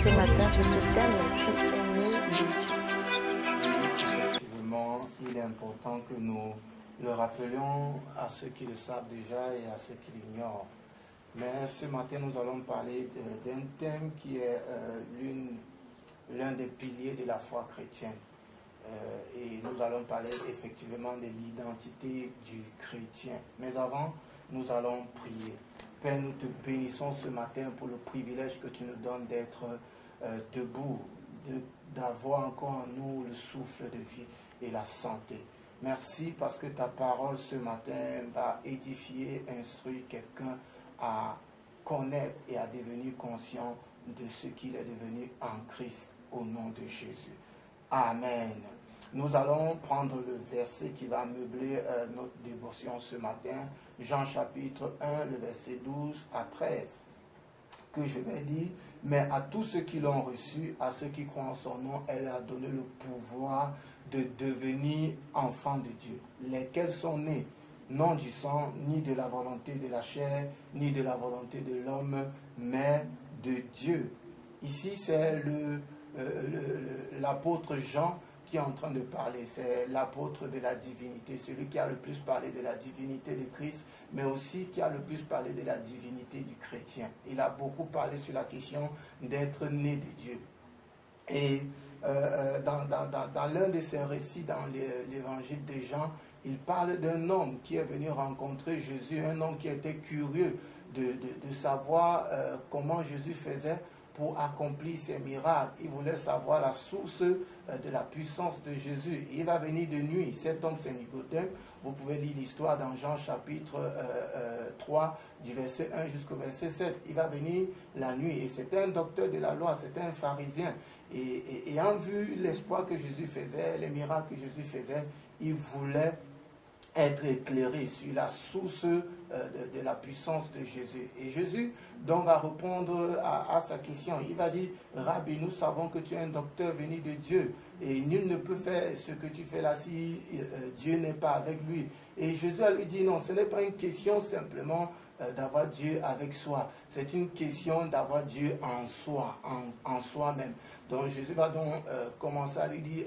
ce matin sur ce thème, tu es né de Dieu. Effectivement, il est important que nous le rappelions à ceux qui le savent déjà et à ceux qui l'ignorent. Mais ce matin, nous allons parler d'un thème qui est l'un des piliers de la foi chrétienne. Et nous allons parler effectivement de l'identité du chrétien. Mais avant, nous allons prier. Père, nous te bénissons ce matin pour le privilège que tu nous donnes d'être debout, d'avoir encore en nous le souffle de vie et la santé. Merci parce que ta parole ce matin va édifier, instruire quelqu'un à connaître et à devenir conscient de ce qu'il est devenu en Christ au nom de Jésus. Amen. Nous allons prendre le verset qui va meubler notre dévotion ce matin, Jean chapitre 1, le verset 12 à 13, que je vais lire. Mais à tous ceux qui l'ont reçu, à ceux qui croient en son nom, elle a donné le pouvoir de devenir enfants de Dieu, lesquels sont nés, non du sang, ni de la volonté de la chair, ni de la volonté de l'homme, mais de Dieu. Ici, c'est l'apôtre Jean qui est en train de parler. C'est l'apôtre de la divinité, celui qui a le plus parlé de la divinité de Christ, mais aussi qui a le plus parlé de la divinité du chrétien. Il a beaucoup parlé sur la question d'être né de Dieu. Et dans l'un de ses récits, dans l'évangile de Jean, il parle d'un homme qui est venu rencontrer Jésus, un homme qui était curieux de savoir comment Jésus faisait pour accomplir ses miracles. Il voulait savoir la source de la puissance de Jésus. Il va venir de nuit. Cet homme, c'est Nicodème. Vous pouvez lire l'histoire dans Jean chapitre 3, du verset 1 jusqu'au verset 7. Il va venir la nuit. Et c'était un docteur de la loi, c'était un pharisien. Et ayant vu l'espoir que Jésus faisait, les miracles que Jésus faisait, il voulait être éclairé sur la source de la puissance de Jésus. Et Jésus donc va répondre à sa question. Il va dire, Rabbi, nous savons que tu es un docteur venu de Dieu et nul ne peut faire ce que tu fais là si Dieu n'est pas avec lui. Et Jésus lui dit, non, ce n'est pas une question simplement d'avoir Dieu avec soi. C'est une question d'avoir Dieu en soi, en soi-même. Donc Jésus va donc commencer à lui dire,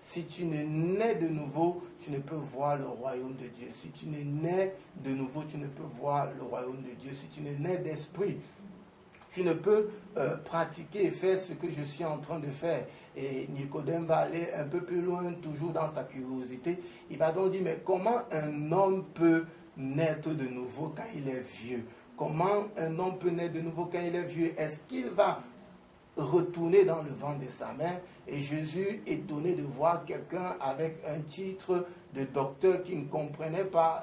si tu ne nais de nouveau, tu ne peux voir le royaume de Dieu. Si tu ne nais de nouveau, tu ne peux voir le royaume de Dieu. Si tu ne nais d'esprit, tu ne peux pratiquer et faire ce que je suis en train de faire. Et Nicodème va aller un peu plus loin, toujours dans sa curiosité. Il va donc dire, mais comment un homme peut naître de nouveau quand il est vieux? Comment un homme peut naître de nouveau quand il est vieux? Est-ce qu'il va retourner dans le ventre de sa mère? Et Jésus, étonné de voir quelqu'un avec un titre de docteur qui ne comprenait pas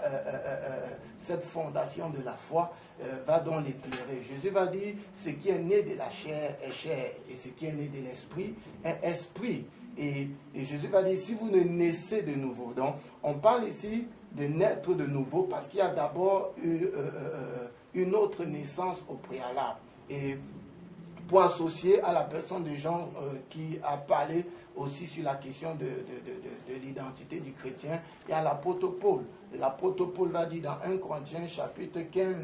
cette fondation de la foi, va donc l'éclairer. Jésus va dire, ce qui est né de la chair est chair, et ce qui est né de l'esprit est esprit. Et Jésus va dire, si vous ne naissez de nouveau, donc on parle ici de naître de nouveau parce qu'il y a d'abord une autre naissance au préalable. Et pour associer à la personne de Jean qui a parlé aussi sur la question de l'identité du chrétien, il y a l'apôtre Paul. L'apôtre Paul va dire dans 1 Corinthiens chapitre 15,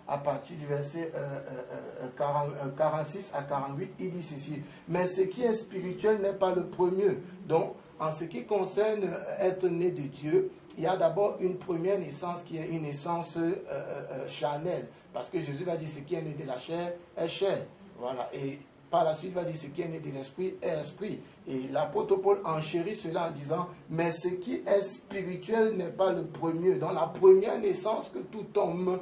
à partir du verset 46 à 48, il dit ceci, mais ce qui est spirituel n'est pas le premier. Donc, en ce qui concerne être né de Dieu, il y a d'abord une première naissance qui est une naissance charnelle, parce que Jésus va dire ce qui est né de la chair est chair. Voilà, et par la suite, il va dire ce qui est né de l'esprit est esprit. Et l'apôtre Paul enchérit cela en disant, mais ce qui est spirituel n'est pas le premier. Donc la première naissance que tout homme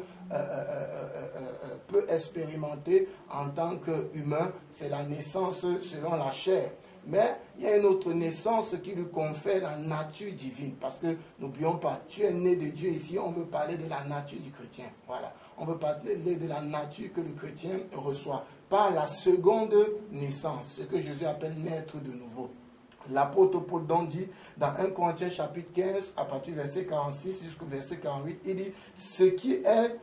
peut expérimenter en tant qu'humain, c'est la naissance selon la chair. Mais il y a une autre naissance qui lui confère la nature divine. Parce que, n'oublions pas, tu es né de Dieu. Ici, on veut parler de la nature du chrétien. Voilà. On veut parler de la nature que le chrétien reçoit par la seconde naissance, ce que Jésus appelle naître de nouveau. L'apôtre Paul donc dit dans 1 Corinthiens chapitre 15, à partir du verset 46 jusqu'au verset 48, il dit, ce qui est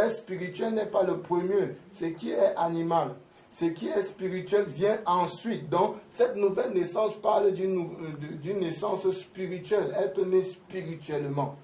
spirituel n'est pas le premier, ce qui est animal. Ce qui est spirituel vient ensuite. Donc, cette nouvelle naissance parle d'une naissance spirituelle, être né spirituellement.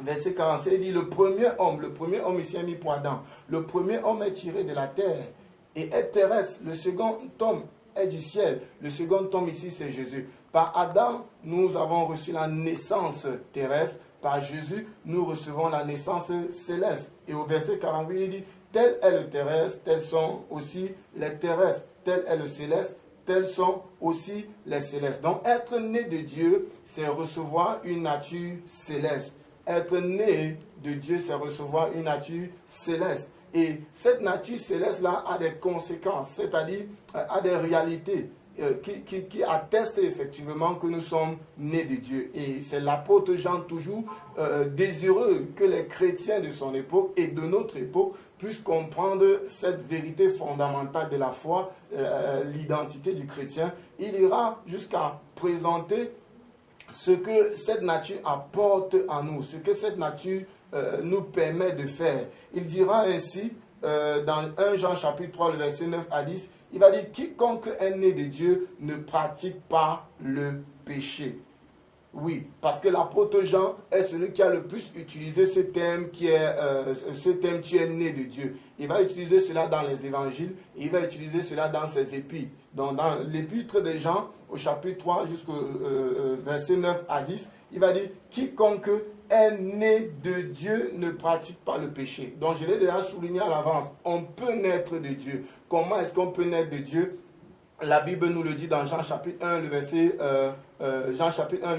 Verset 47, il dit, le premier homme ici est mis pour Adam. Le premier homme est tiré de la terre et est terrestre. Le second homme est du ciel. Le second homme ici, c'est Jésus. Par Adam, nous avons reçu la naissance terrestre. Par Jésus, nous recevons la naissance céleste. Et au verset 48, il dit, tel est le terrestre, tels sont aussi les terrestres. Tel est le céleste, tels sont aussi les célestes. Donc, être né de Dieu, c'est recevoir une nature céleste. Être né de Dieu, c'est recevoir une nature céleste. Et cette nature céleste-là a des conséquences, c'est-à-dire a des réalités qui attestent effectivement que nous sommes nés de Dieu. Et c'est l'apôtre Jean toujours désireux que les chrétiens de son époque et de notre époque puissent comprendre cette vérité fondamentale de la foi, l'identité du chrétien. Il ira jusqu'à présenter ce que cette nature apporte à nous, ce que cette nature nous permet de faire. Il dira ainsi, dans 1 Jean chapitre 3, le verset 9 à 10, il va dire, quiconque est né de Dieu ne pratique pas le péché. Oui, parce que l'apôtre Jean est celui qui a le plus utilisé ce thème qui est tu es né de Dieu. Il va utiliser cela dans les évangiles, et il va utiliser cela dans ses épîtres. Donc dans l'épître de Jean, au chapitre 3 jusqu'au verset 9 à 10, il va dire, quiconque est né de Dieu ne pratique pas le péché. Donc je l'ai déjà souligné à l'avance, on peut naître de Dieu. Comment est-ce qu'on peut naître de Dieu? La Bible nous le dit dans Jean chapitre 1, le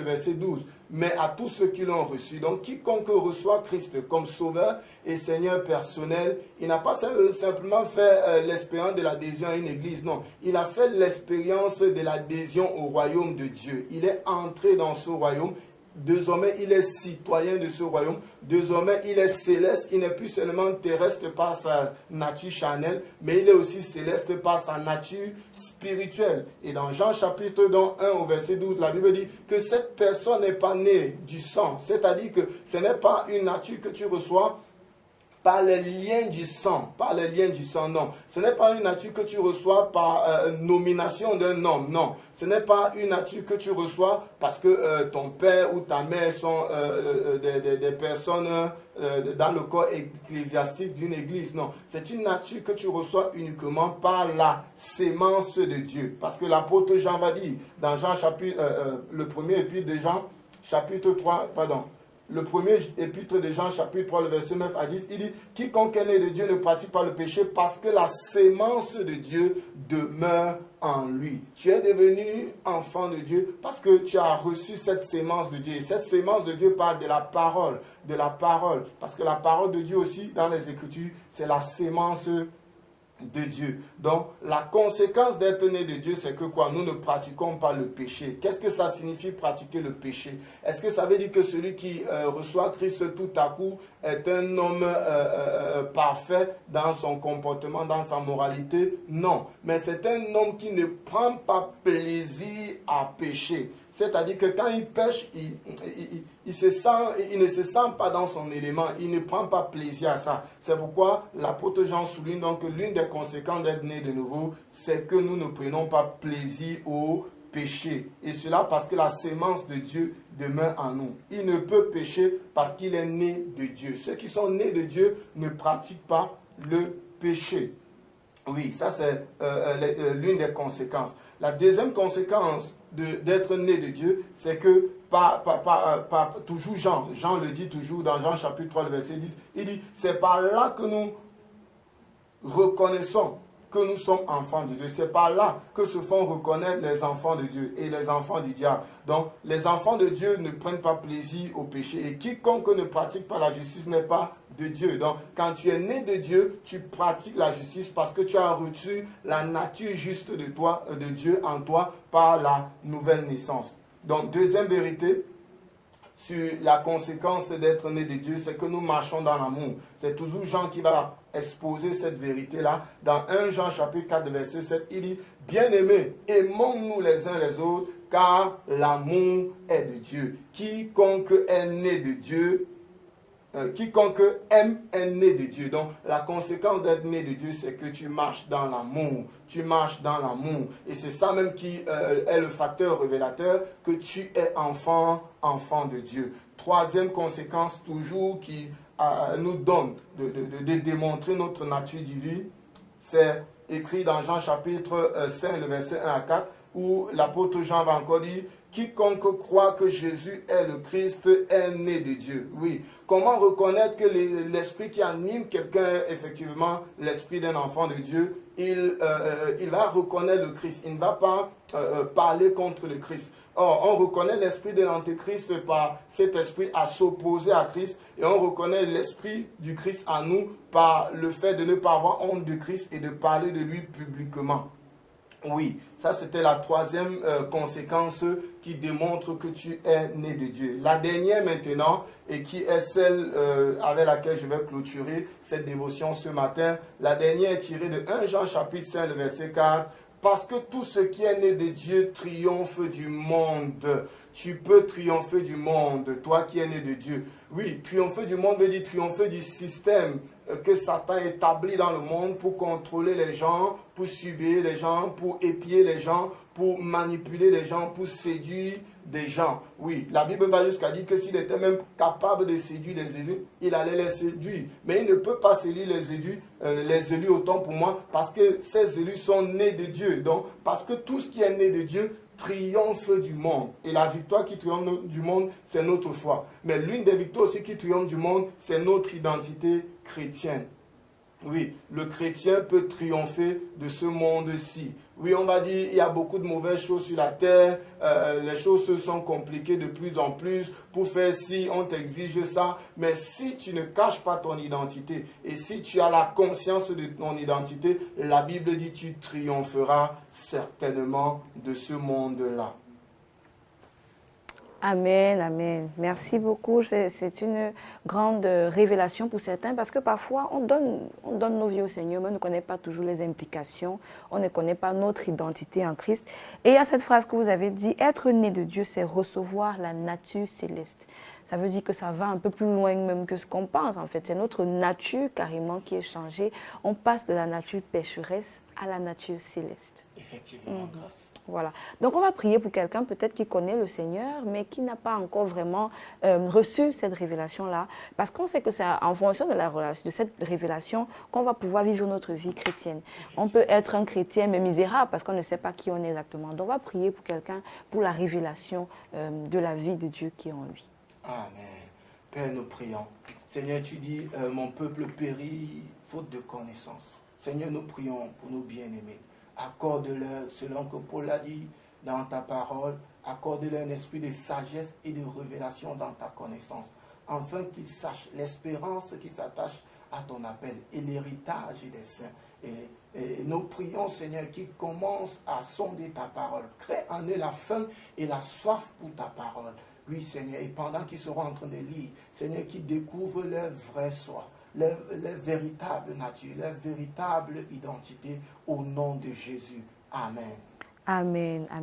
verset 12. Mais à tous ceux qui l'ont reçu, donc quiconque reçoit Christ comme sauveur et Seigneur personnel, il n'a pas simplement fait l'expérience de l'adhésion à une église, non. Il a fait l'expérience de l'adhésion au royaume de Dieu. Il est entré dans ce royaume. Désormais, il est citoyen de ce royaume. Désormais, il est céleste. Il n'est plus seulement terrestre par sa nature charnelle, mais il est aussi céleste par sa nature spirituelle. Et dans Jean chapitre 1 au verset 12, la Bible dit que cette personne n'est pas née du sang. C'est-à-dire que ce n'est pas une nature que tu reçois par les liens du sang, non. Ce n'est pas une nature que tu reçois par nomination d'un homme, non. Ce n'est pas une nature que tu reçois parce que ton père ou ta mère sont des personnes dans le corps ecclésiastique d'une église, non. C'est une nature que tu reçois uniquement par la sémence de Dieu. Parce que l'apôtre Jean va dire, dans Jean chapitre, le premier épître de Jean, chapitre 3, le premier épître de Jean, chapitre 3, le verset 9 à 10, il dit « Quiconque est né de Dieu ne pratique pas le péché parce que la sémence de Dieu demeure en lui. » Tu es devenu enfant de Dieu parce que tu as reçu cette sémence de Dieu. Et cette sémence de Dieu parle de la parole, Parce que la parole de Dieu aussi, dans les Écritures, c'est la sémence de Dieu. Donc, la conséquence d'être né de Dieu, c'est que quoi? Nous ne pratiquons pas le péché. Qu'est-ce que ça signifie pratiquer le péché? Est-ce que ça veut dire que celui qui reçoit Christ tout à coup est un homme parfait dans son comportement, dans sa moralité? Non. Mais c'est un homme qui ne prend pas plaisir à pécher. C'est-à-dire que quand il pêche, il ne se sent pas dans son élément, il ne prend pas plaisir à ça. C'est pourquoi l'apôtre Jean souligne donc que l'une des conséquences d'être né de nouveau, c'est que nous ne prenons pas plaisir au péché. Et cela parce que la sémence de Dieu demeure en nous. Il ne peut pécher parce qu'il est né de Dieu. Ceux qui sont nés de Dieu ne pratiquent pas le péché. Oui, ça c'est l'une des conséquences. La deuxième conséquence d'être né de Dieu, c'est que toujours Jean le dit toujours dans Jean chapitre 3, le verset 10, il dit, c'est par là que nous reconnaissons que nous sommes enfants de Dieu. C'est par là que se font reconnaître les enfants de Dieu et les enfants du diable. Donc, les enfants de Dieu ne prennent pas plaisir au péché. Et quiconque ne pratique pas la justice n'est pas de Dieu. Donc, quand tu es né de Dieu, tu pratiques la justice parce que tu as reçu la nature juste de toi, de Dieu en toi par la nouvelle naissance. Donc, deuxième vérité sur la conséquence d'être né de Dieu, c'est que nous marchons dans l'amour. C'est toujours Jean qui va exposer cette vérité-là. Dans 1 Jean chapitre 4, verset 7, il dit « Bien-aimés, aimons-nous les uns les autres, car l'amour est de Dieu. Quiconque est né de Dieu, quiconque aime est né de Dieu. » Donc, la conséquence d'être né de Dieu, c'est que tu marches dans l'amour. Tu marches dans l'amour. Et c'est ça même qui est le facteur révélateur que tu es enfant de Dieu. Troisième conséquence toujours qui nous donne de démontrer notre nature divine, c'est écrit dans Jean chapitre 5, le verset 1 à 4, où l'apôtre Jean va encore dire « Quiconque croit que Jésus est le Christ est né de Dieu. » Oui. Comment reconnaître que l'esprit qui anime quelqu'un est effectivement l'esprit d'un enfant de Dieu? Il va reconnaître le Christ. Il ne va pas parler contre le Christ. Or, on reconnaît l'esprit de l'antéchrist par cet esprit à s'opposer à Christ. Et on reconnaît l'esprit du Christ en nous par le fait de ne pas avoir honte de Christ et de parler de lui publiquement. Oui, ça c'était la troisième conséquence qui démontre que tu es né de Dieu. La dernière maintenant, et qui est celle avec laquelle je vais clôturer cette dévotion ce matin, la dernière est tirée de 1 Jean chapitre 5, le verset 4. Parce que tout ce qui est né de Dieu triomphe du monde. Tu peux triompher du monde, toi qui es né de Dieu. Oui, triompher du monde veut dire triompher du système que Satan établit dans le monde pour contrôler les gens, pour suivre les gens, pour épier les gens, pour manipuler les gens, pour séduire des gens. Oui, la Bible va jusqu'à dire que s'il était même capable de séduire les élus, il allait les séduire. Mais il ne peut pas séduire les élus autant pour moi, parce que ces élus sont nés de Dieu. Donc, parce que tout ce qui est né de Dieu triomphe du monde. Et la victoire qui triomphe du monde, c'est notre foi. Mais l'une des victoires aussi qui triomphe du monde, c'est notre identité chrétienne. Oui, le chrétien peut triompher de ce monde-ci. Oui, on va dire, il y a beaucoup de mauvaises choses sur la terre, les choses se sont compliquées de plus en plus, pour faire ci, on t'exige ça, mais si tu ne caches pas ton identité, et si tu as la conscience de ton identité, la Bible dit, tu triompheras certainement de ce monde-là. Amen, amen. Merci beaucoup. C'est une grande révélation pour certains parce que parfois on donne nos vies au Seigneur, mais on ne connaît pas toujours les implications, on ne connaît pas notre identité en Christ. Et il y a cette phrase que vous avez dit, être né de Dieu, c'est recevoir la nature céleste. Ça veut dire que ça va un peu plus loin même que ce qu'on pense en fait. C'est notre nature carrément qui est changée. On passe de la nature pécheresse à la nature céleste. Effectivement, grâce. Voilà. Donc, on va prier pour quelqu'un peut-être qui connaît le Seigneur, mais qui n'a pas encore vraiment reçu cette révélation-là. Parce qu'on sait que c'est en fonction de cette révélation qu'on va pouvoir vivre notre vie chrétienne. On peut être un chrétien, mais misérable, parce qu'on ne sait pas qui on est exactement. Donc, on va prier pour quelqu'un, pour la révélation de la vie de Dieu qui est en lui. Amen. Père, nous prions. Seigneur, tu dis, mon peuple périt faute de connaissance. Seigneur, nous prions pour nos bien-aimés. Accorde-leur, selon que Paul l'a dit dans ta parole, accorde-leur un esprit de sagesse et de révélation dans ta connaissance, afin qu'ils sachent l'espérance qui s'attache à ton appel et l'héritage des saints. Et nous prions, Seigneur, qu'ils commencent à sonder ta parole. Crée en eux la faim et la soif pour ta parole. Oui, Seigneur, et pendant qu'ils seront en train de lire, Seigneur, qu'ils découvrent leur vrai soi, leur véritable nature, leur véritable identité au nom de Jésus. Amen. Amen. Amen.